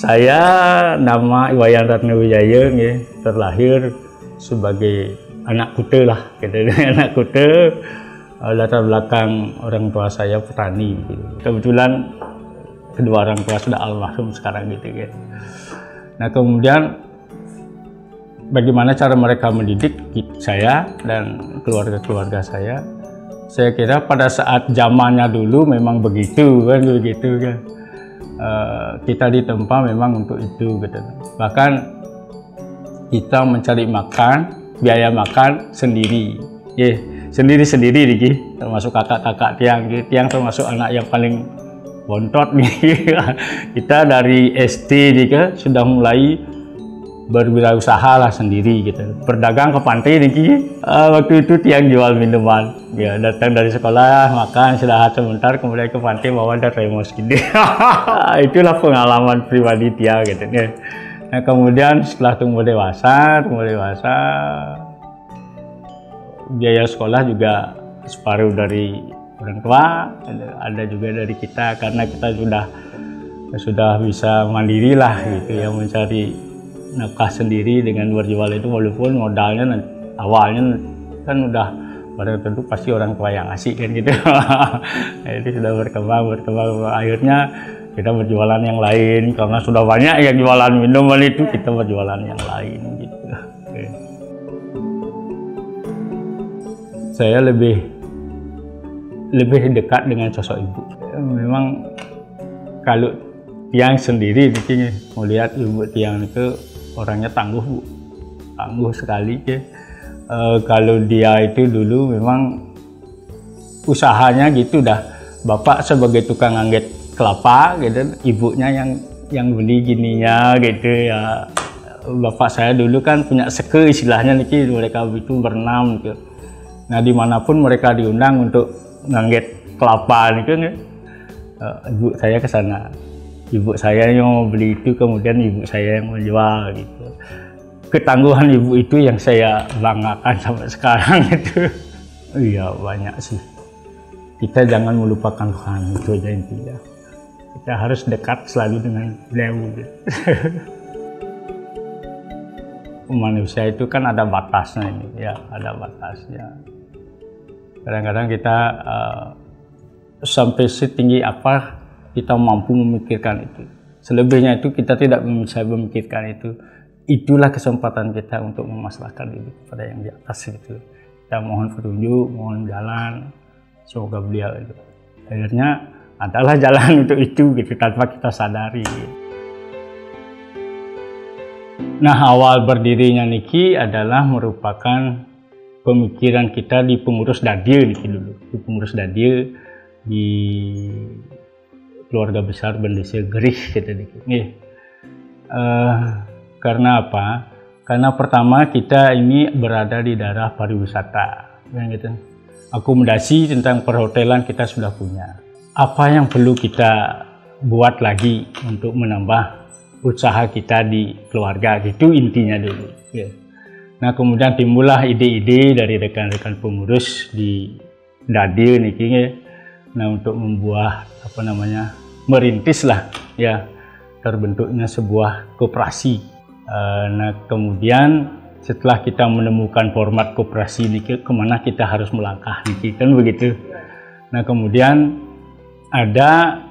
Saya nama Iwayan Ratnawijaya, terlahir sebagai anak kuta lah, anak kuta. Latar belakang orang tua saya petani. Kebetulan kedua orang tua sudah almarhum sekarang gitu kan. Nah kemudian bagaimana cara mereka mendidik saya dan keluarga-keluarga saya? Saya kira pada saat zamannya dulu memang begitu kan. Kita ditempa memang untuk itu gitu. Bahkan kita mencari makan, biaya makan sendiri, sendiri nih, termasuk kakak-kakak tiang termasuk anak yang paling bontot nih. Kita dari SD nih sudah mulai berwirausaha lah sendiri gitu, berdagang ke pantai nih. Waktu itu tiang jual minuman, ya datang dari sekolah makan istirahat sebentar kemudian ke pantai bawa termos gitu. Itulah pengalaman pribadi tiang gitu. Nah kemudian setelah tumbuh dewasa biaya sekolah juga separuh dari orang tua, ada juga dari kita karena kita sudah bisa mandiri lah gitu ya, mencari nafkah sendiri dengan berjual itu, walaupun modalnya awalnya kan udah pada tentu pasti orang tua yang ngasih kan gitu. Itu sudah berkembang akhirnya kita berjualan yang lain karena sudah banyak yang jualan minuman itu, kita berjualan yang lain gitu. Saya lebih dekat dengan sosok ibu. Memang kalau tiang sendiri melihat ibu tiang itu orangnya tangguh Bu, tangguh sekali ya. Kalau dia itu dulu memang usahanya gitu dah. Bapak sebagai tukang angget kelapa gitu, ibunya yang beli gininya gitu ya. Bapak saya dulu kan punya seke istilahnya nih, mereka itu berenam gitu. Nah dimanapun mereka diundang untuk ngangget kelapa nih, ibu saya ke sana. Ibu saya yang mau beli itu, kemudian ibu saya yang menjual gitu. Ketangguhan ibu itu yang saya banggakan sampai sekarang itu. Iya banyak sih. Kita jangan melupakan Tuhan, itu aja intinya. Kita harus dekat selalu dengan beliau gitu. Manusia itu kan ada batasnya ini, ya ada batasnya. Kadang-kadang kita sampai setinggi apa kita mampu memikirkan itu. Selebihnya itu kita tidak bisa memikirkan itu. Itulah kesempatan kita untuk memasrahkan diri kepada yang di atas gitu. Kita mohon petunjuk, mohon jalan. Semoga beliau itu. Akhirnya adalah jalan untuk itu gitu tanpa kita sadari. Nah awal berdirinya Niki adalah merupakan pemikiran kita di pengurus Dadio Niki dulu. Di pengurus Dadio di keluarga besar Bendesa Gerih gitu nih. Karena apa? Karena pertama kita ini berada di daerah pariwisata, gitu. Akomodasi tentang perhotelan kita sudah punya. Apa yang perlu kita buat lagi untuk menambah usaha kita di keluarga, gitu intinya dulu. Ya. Nah kemudian timbullah ide-ide dari rekan-rekan pengurus di Dadio niki. Nah untuk membuat merintis lah ya, terbentuknya sebuah koperasi. Nah kemudian setelah kita menemukan format koperasi ini kemana kita harus melangkah niki kan begitu. Nah kemudian ada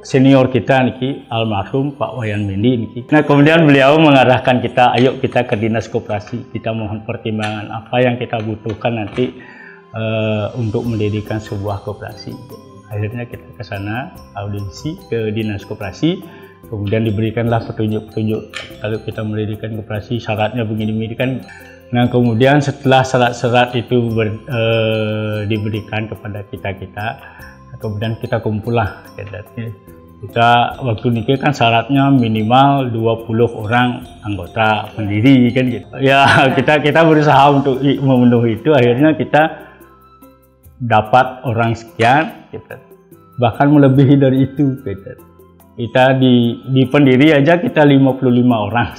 senior kita niki almarhum Pak Wayan Mendi niki. Nah kemudian beliau mengarahkan kita, ayo kita ke dinas koperasi, kita mohon pertimbangan apa yang kita butuhkan nanti untuk mendirikan sebuah koperasi. Akhirnya kita ke sana audiensi ke dinas koperasi, kemudian diberikanlah petunjuk-petunjuk kalau kita mendirikan koperasi syaratnya begini-begini kan. Nah kemudian setelah syarat-syarat itu diberikan kepada kita, kemudian kita kumpul lah. Kita waktu nikah kan syaratnya minimal 20 orang anggota pendiri kan gitu. Ya kita berusaha untuk memenuhi itu, akhirnya kita dapat orang sekian, bahkan melebihi dari itu. Kita di pendiri aja kita 55 orang.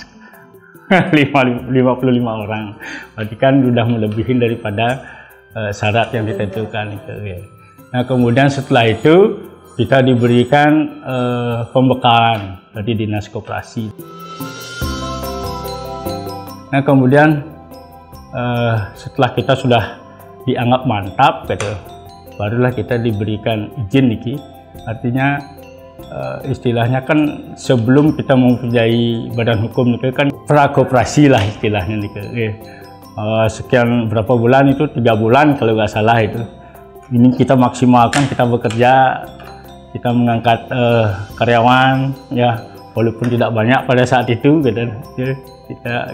55 orang, berarti kan sudah melebihi daripada syarat yang ditentukan itu. Nah kemudian setelah itu kita diberikan pembekalan dari Dinas Koperasi. Nah kemudian setelah kita sudah dianggap mantap gitu, barulah kita diberikan izin niki. Artinya istilahnya kan sebelum kita mempunyai badan hukum niki kan prakoperasi lah istilahnya niki. Sekian berapa bulan itu 3 bulan kalau nggak salah itu. Ini kita maksimalkan, kita bekerja, kita mengangkat karyawan ya, walaupun tidak banyak pada saat itu gitu.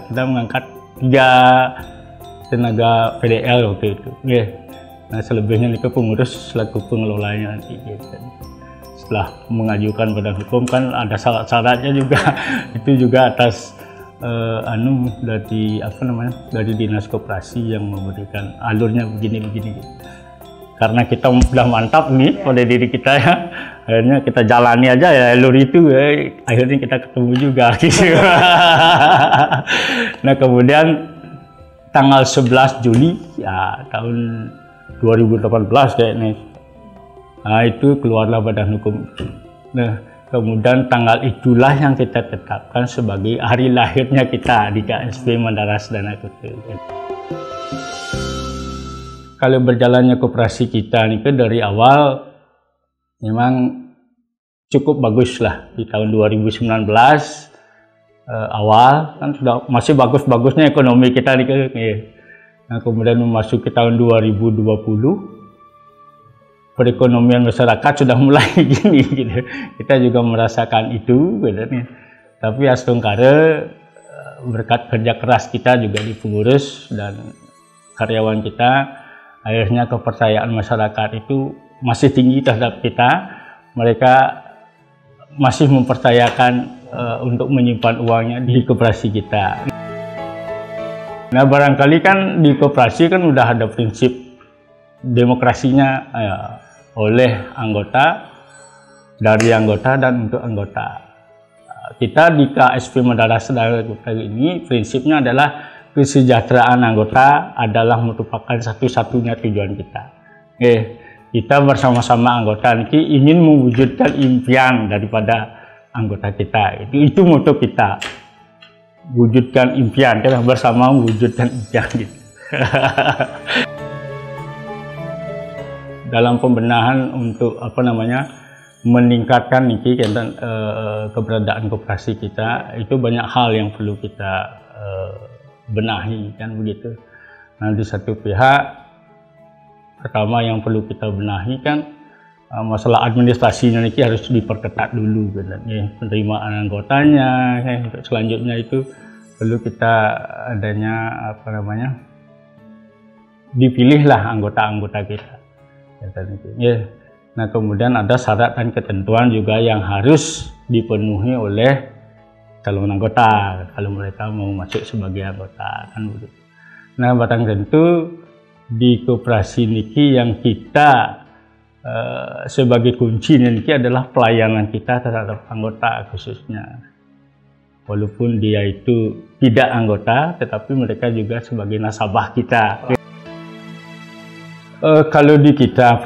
Kita mengangkat 3 tenaga PDL waktu itu. Nah selebihnya itu pengurus selaku pengelolanya nanti gitu. Setelah mengajukan badan hukum kan ada syarat-syaratnya juga. Itu juga atas dari dari Dinas Koperasi yang memberikan alurnya begini-begini gitu. Karena kita sudah mantap nih pada diri kita ya, akhirnya kita jalani aja ya alur itu ya, akhirnya kita ketemu juga gitu. Nah kemudian tanggal 11 Juli ya tahun 2018 kayaknya, nah itu keluarlah badan hukum. Nah kemudian tanggal itulah yang kita tetapkan sebagai hari lahirnya kita di KSP Mandara Sedana Kutu. Kalau berjalannya koperasi kita nih dari awal memang cukup bagus lah. Di tahun 2019 awal kan sudah masih bagus-bagusnya ekonomi kita nih. Nah kemudian memasuki tahun 2020 perekonomian masyarakat sudah mulai gini gitu. Kita juga merasakan itu gitu nih. Tapi astungkara berkat kerja keras kita juga di pengurus dan karyawan kita, akhirnya kepercayaan masyarakat itu masih tinggi terhadap kita. Mereka masih mempercayakan untuk menyimpan uangnya di koperasi kita. Nah barangkali kan di koperasi kan udah ada prinsip demokrasinya oleh anggota, dari anggota dan untuk anggota. Kita di KSP Mandara Sedana Kutu ini prinsipnya adalah kesejahteraan anggota adalah merupakan satu-satunya tujuan kita. Kita bersama-sama anggota ini ingin mewujudkan impian daripada anggota kita. Itu moto kita. Wujudkan impian, kita bersama mewujudkan impian gitu. Dalam pembenahan untuk meningkatkan keberadaan koperasi kita, itu banyak hal yang perlu kita benahi kan begitu. Nah di satu pihak pertama yang perlu kita benahi kan masalah administrasinya ini harus diperketat dulu kan, penerimaan anggotanya kan. Selanjutnya itu perlu kita adanya dipilihlah anggota-anggota kita ya. Nah kemudian ada syarat dan ketentuan juga yang harus dipenuhi oleh calon anggota kalau mereka mau masuk sebagai anggota kan begitu. Nah batang tentu di koperasi niki yang kita sebagai kunci niki adalah pelayanan kita terhadap anggota khususnya. Walaupun dia itu tidak anggota, tetapi mereka juga sebagai nasabah kita. Kalau di kita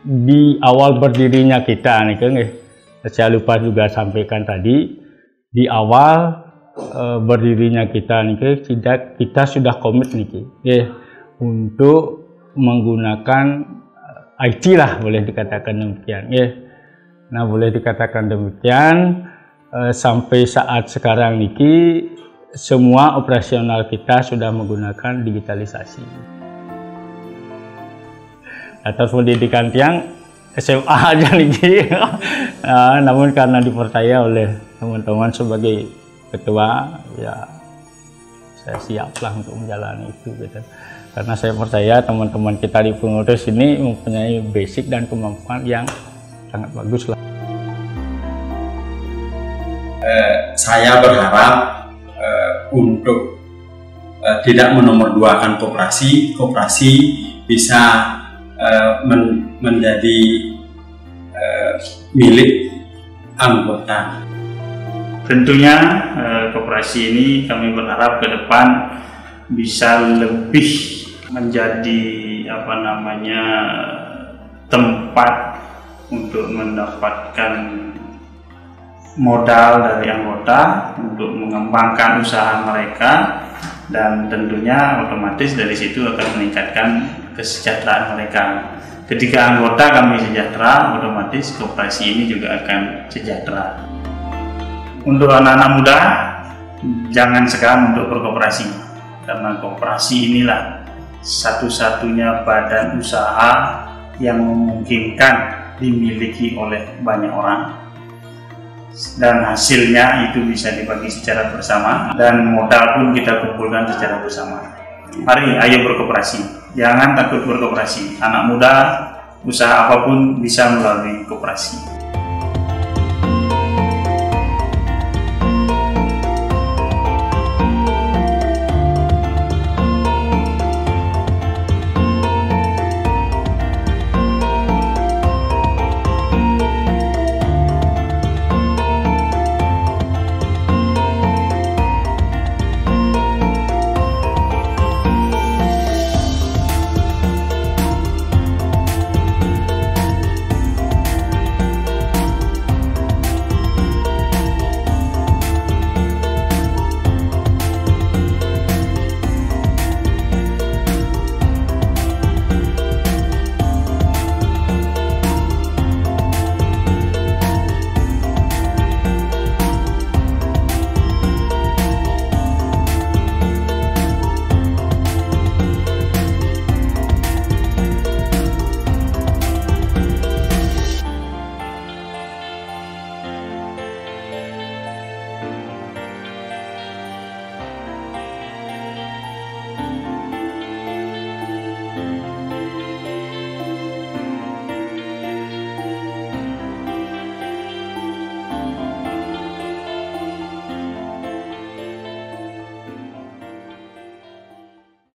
di awal berdirinya kita nih, saya lupa juga sampaikan tadi. Di awal berdirinya kita nih, kita sudah komit nih, untuk menggunakan IT lah, boleh dikatakan demikian. Nah boleh dikatakan demikian sampai saat sekarang nih, semua operasional kita sudah menggunakan digitalisasi. Atas pendidikan tiang SMA aja nih, namun karena dipercaya oleh teman-teman sebagai ketua, ya saya siap lah untuk menjalani itu gitu. Karena saya percaya teman-teman kita di pengurus ini mempunyai basic dan kemampuan yang sangat bagus lah. Saya berharap untuk tidak menomorduakan koperasi bisa menjadi milik anggota. Tentunya koperasi ini kami berharap ke depan bisa lebih menjadi tempat untuk mendapatkan modal dari anggota untuk mengembangkan usaha mereka, dan tentunya otomatis dari situ akan meningkatkan kesejahteraan mereka. Ketika anggota kami sejahtera, otomatis koperasi ini juga akan sejahtera. Untuk anak-anak muda, jangan segan untuk berkoperasi, karena koperasi inilah satu-satunya badan usaha yang memungkinkan dimiliki oleh banyak orang, dan hasilnya itu bisa dibagi secara bersama, dan modal pun kita kumpulkan secara bersama. Mari, ayo berkoperasi, jangan takut berkoperasi. Anak muda, usaha apapun bisa melalui koperasi.